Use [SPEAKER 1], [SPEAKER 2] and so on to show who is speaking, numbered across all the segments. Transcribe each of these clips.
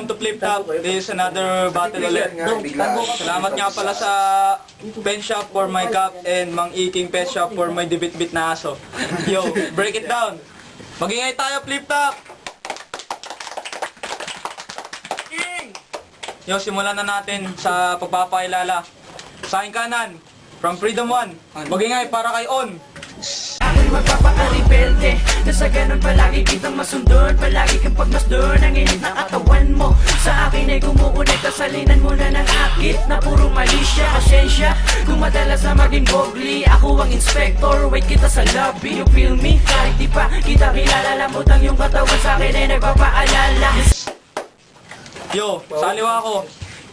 [SPEAKER 1] welcome to Flip Top. This is another battle ulit. Salamat nga pala sa pen shop for my cup and Mang Iking pet shop for my dibit-bit na aso. Yo, break it down. Magingay tayo, Flip Top! Yo, simulan na natin sa pagpapakilala. Sa aking kanan, from Freedom 1, magingay para kay On.
[SPEAKER 2] Ako'y magpapakaribelde na sa ganun palagi kitang masundon. Palagi kang pagmasdon ang init na katawan mo. Sa akin ay gumuunay, salinan mo na ng akit na puro mali siya. Pasensya kung madalas na maging bogli. Ako ang inspector, wait kita sa lobby. You feel me? Kahit di pa kita kilala, lamot ang iyong katawan sa akin ay nagpapaalala.
[SPEAKER 1] Yo, saliwa ako.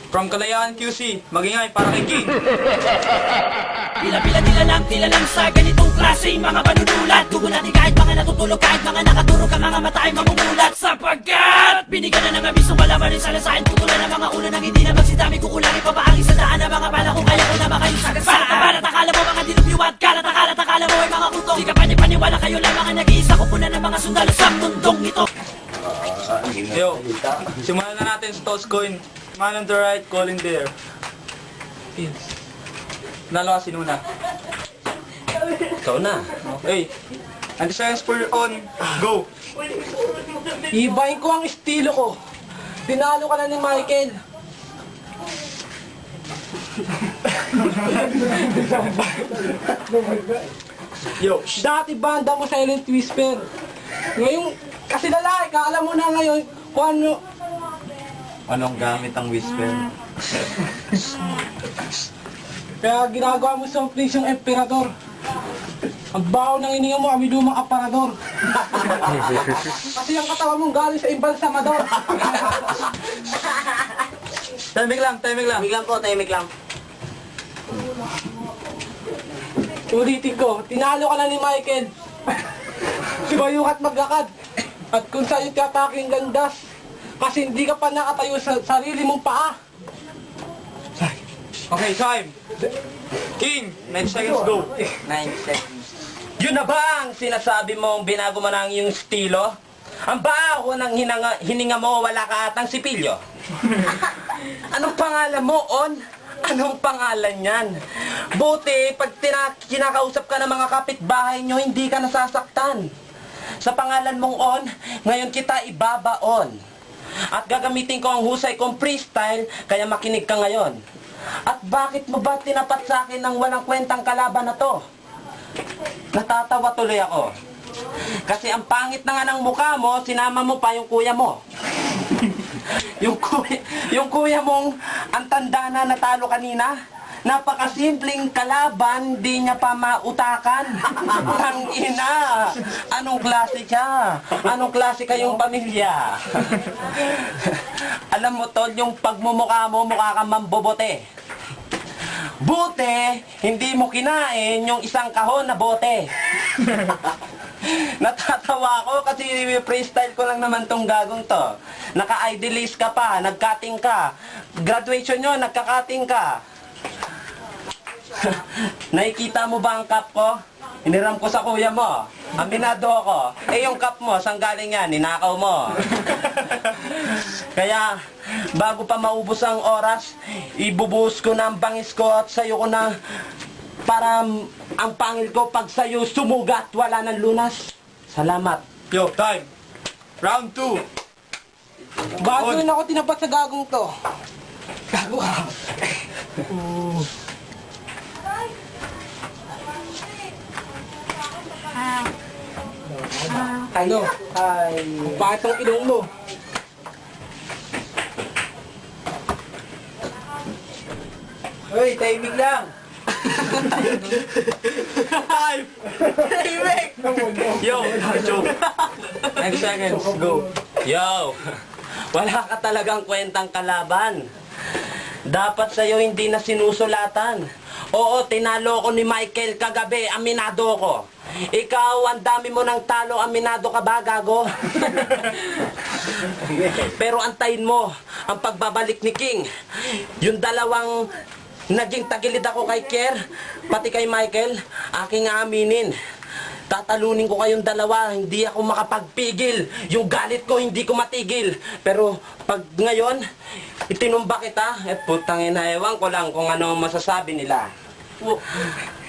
[SPEAKER 1] From Kalayaan QC, magingay para kay King.
[SPEAKER 2] Tila lang sa ganitong klase mga panunulat. Dugo natin kahit mga natutulog, kahit mga nakaturo ka, mga mata ay mamumulat. Sapagkat binigyan na ng abisong malaman rin sa lasahin. Putulan ng mga ulo nang hindi na magsidami. Kukulangin pa ba ang isa daan ng mga bala kung kaya ko na makayusagasaan. Kalat akala mo mga dinubyuat, kalat akala mo ay mga kutong. Di ka paniwala, kayo lamang ang nag-iisa. Kupunan ng mga sundalo sa mundong ito.
[SPEAKER 1] Yo, simulan na natin sa toss coin. Man on the right, calling there. Nalo ka, sino na?
[SPEAKER 3] Ikaw na.
[SPEAKER 1] Okay. And the science for On, go!
[SPEAKER 4] Ibahin ko ang estilo ko. Tinalo ka na ni Michael.
[SPEAKER 1] Yo,
[SPEAKER 4] Dati banda mo Silent Whisper. Ngayon, kasi lalaki ka, alam mo na ngayon kung ano.
[SPEAKER 3] Anong gamit ang whisper?
[SPEAKER 4] Kaya ginagawa mo sa place yung emperador. Ang baho ng ininga mo, kami lumang aparador. Kasi ang katawan mong galing sa embalsamador.
[SPEAKER 1] timing lang.
[SPEAKER 3] Tahimik lang.
[SPEAKER 4] Ulitin ko, tinalo ka na ni Michael. Sibayong at maglakad. At kung sa'yo tiyataking landas, kasi hindi ka pa nakatayo sa sarili mong paa.
[SPEAKER 1] Okay, time! King, 9 seconds, go!
[SPEAKER 3] 9 seconds. Yun na ba ang sinasabi mong binago mo na ang iyong estilo? Ang baho ng hininga mo, wala ka atang sipilyo. Anong pangalan mo, On? Anong pangalan yan? Buti, pag kinakausap ka ng mga kapitbahay nyo, hindi ka nasasaktan. Sa pangalan mong On, ngayon kita ibabaon. At gagamitin ko ang husay kong freestyle, kaya makinig ka ngayon. At bakit mo ba tinapat sa akin ng walang kwentang kalaban na to? Natatawa tuloy ako. Kasi ang pangit na nga ng mukha mo, sinama mo pa yung kuya mo. yung kuya mong ang tanda na natalo kanina, napakasimpleng kalaban, di niya pa mautakan. Ang ina, anong klase siya? Anong klase kayong pamilya? Alam mo tol, yung pagmumukha mo, mukha kang mambobote. Buti, hindi mo kinain yung isang kahon na bote. Natatawa ako kasi freestyle ko lang naman tong gagong to. Naka-idealist ka pa, nag-cutting ka. Graduation nyo, nagka-cutting ka. Nakikita mo ba ang cup ko? Iniram ko sa kuya mo. Aminado ako. Eh yung cup mo, saan galing yan? Ninakaw mo. Kaya, bago pa maubos ang oras, ibubuhos ko na ang bangis ko at sayo ko na para ang pangil ko pag sayo sumugat, wala ng lunas. Salamat.
[SPEAKER 1] Yo, time! Round 2.
[SPEAKER 4] Bago rin ako tinapat sa gagong to. Gago ka. Ano? Ay. Bakit ang ilong mo?
[SPEAKER 3] Hoy, timing lang.
[SPEAKER 1] Time!
[SPEAKER 3] Timing!
[SPEAKER 1] Yo, joke. 9 seconds, go!
[SPEAKER 3] Yo, wala ka talagang kwentang kalaban. Dapat sa'yo hindi na sinusulatan. Oo, tinalo ko ni Michael kagabi, aminado ko. Ikaw, ang dami mo ng talo, aminado ka ba, gago? Pero antayin mo ang pagbabalik ni King. Yung dalawang naging tagilid ako kay Kier, pati kay Michael, aking aaminin. Tatalunin ko kayong dalawa, hindi ako makapagpigil. Yung galit ko, hindi ko matigil. Pero pag ngayon, itinumba kita, putang ina, ewan ko lang kung ano ang masasabi nila.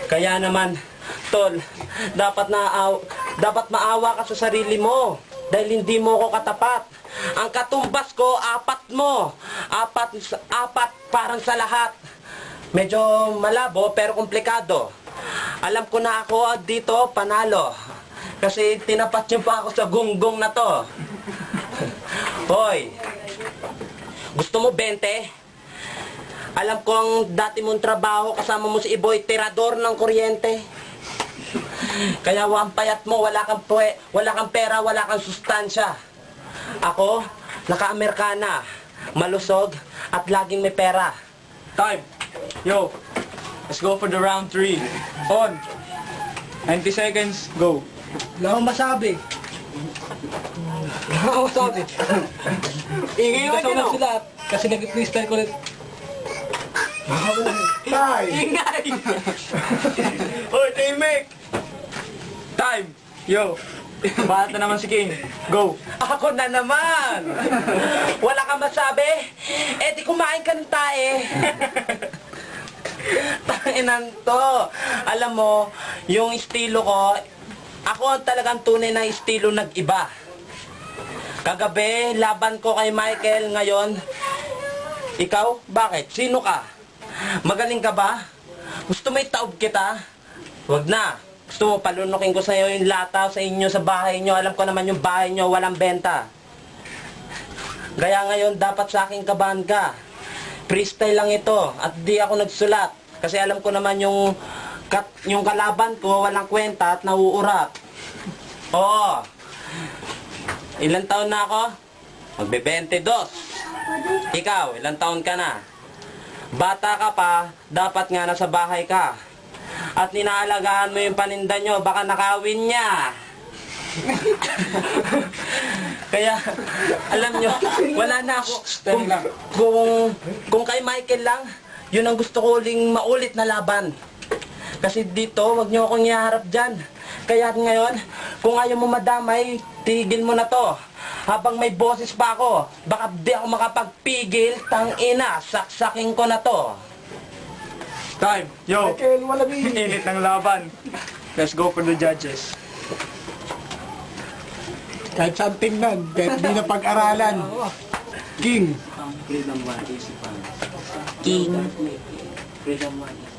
[SPEAKER 3] Kaya naman, tol, dapat maawa ka sa sarili mo. Dahil hindi mo ko katapat. Ang katumbas ko, 4 mo. 4 parang sa lahat. Medyo malabo pero komplikado. Alam ko na ako dito panalo. Kasi tinapat niyo pa ako sa gunggong na to. Hoy, gusto mo 20? Alam ko ang dati mong trabaho kasama mo si Iboy, tirador ng kuryente. Kaya ang payat mo, wala kang pera, wala kang sustansya. Ako, naka-Amerikana, malusog at laging may pera.
[SPEAKER 1] Time. Yo, let's go for the round 3. On. 90 seconds, go.
[SPEAKER 4] Wala akong masabi. Wala akong masabi.
[SPEAKER 1] Ingay
[SPEAKER 4] Gusto
[SPEAKER 1] naman
[SPEAKER 4] na
[SPEAKER 1] yun,
[SPEAKER 4] sila kasi nag-freestyle ko rin.
[SPEAKER 1] Ingay! Hoy, teammate! Time. Yo. Bahat na naman si King. Go.
[SPEAKER 3] Ako na naman! Wala kang masabi? Eh di kumain ka ng tae. Tanginan to. Alam mo, yung estilo ko, ako ang talagang tunay na estilo nag-iba. Kagabi, laban ko kay Michael ngayon. Ikaw? Bakit? Sino ka? Magaling ka ba? Gusto mo itaob kita? Wag na. Gusto mo palunukin ko sa iyo yung lata sa inyo sa bahay nyo. Alam ko naman yung bahay nyo walang benta. Kaya ngayon dapat sa akin kabahan ka. Freestyle lang ito at di ako nagsulat. Kasi alam ko naman yung kalaban ko walang kwenta at nauurat. Oo. Ilan taon na ako? Magbe-22. Ikaw, ilang taon ka na? Bata ka pa, dapat nga nasa bahay ka. At ninaalagaan mo yung paninda nyo, baka nakawin niya. Kaya, alam nyo, wala na ako. Kung kay Michael lang, yun ang gusto ko uling maulit na laban. Kasi dito, wag nyo akong iharap dyan. Kaya ngayon, kung ayaw mo madamay, tigil mo na to. Habang may boses pa ako, baka di ako makapagpigil, tangina, saksakin ko na to.
[SPEAKER 1] Time. Yo.
[SPEAKER 4] Michael, walabi.
[SPEAKER 1] Init ng laban. Let's go for the judges.
[SPEAKER 4] Kahit saan tingnan, kahit di na pag-aralan. King.
[SPEAKER 3] King.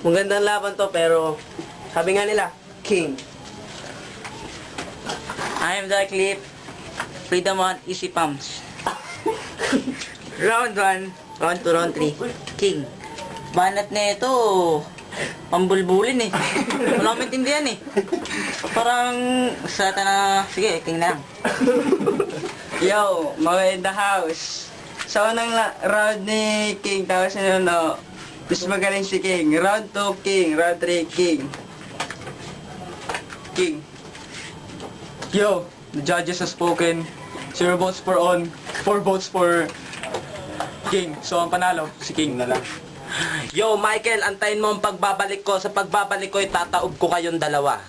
[SPEAKER 3] Magandang laban to, pero sabi nga nila, King.
[SPEAKER 5] I am the clip. Freedom on easy pumps. Round 1, round 2, round 3. King. Banat na ito. Pambulbulin eh. Wala akong maintindihan eh. Parang sa na, sige, King lang. Yo, mga in the house. Sa unang round ni King, tapos no, mas magaling si King. Round 2, King. Round 3, King.
[SPEAKER 1] King. Yo, the judges have spoken. 0 votes for on, 4 votes for King. So, ang panalo, si King na lang.
[SPEAKER 3] Yo, Michael, antayin mo ang pagbabalik ko. Sa pagbabalik ko, itataob ko kayong dalawa.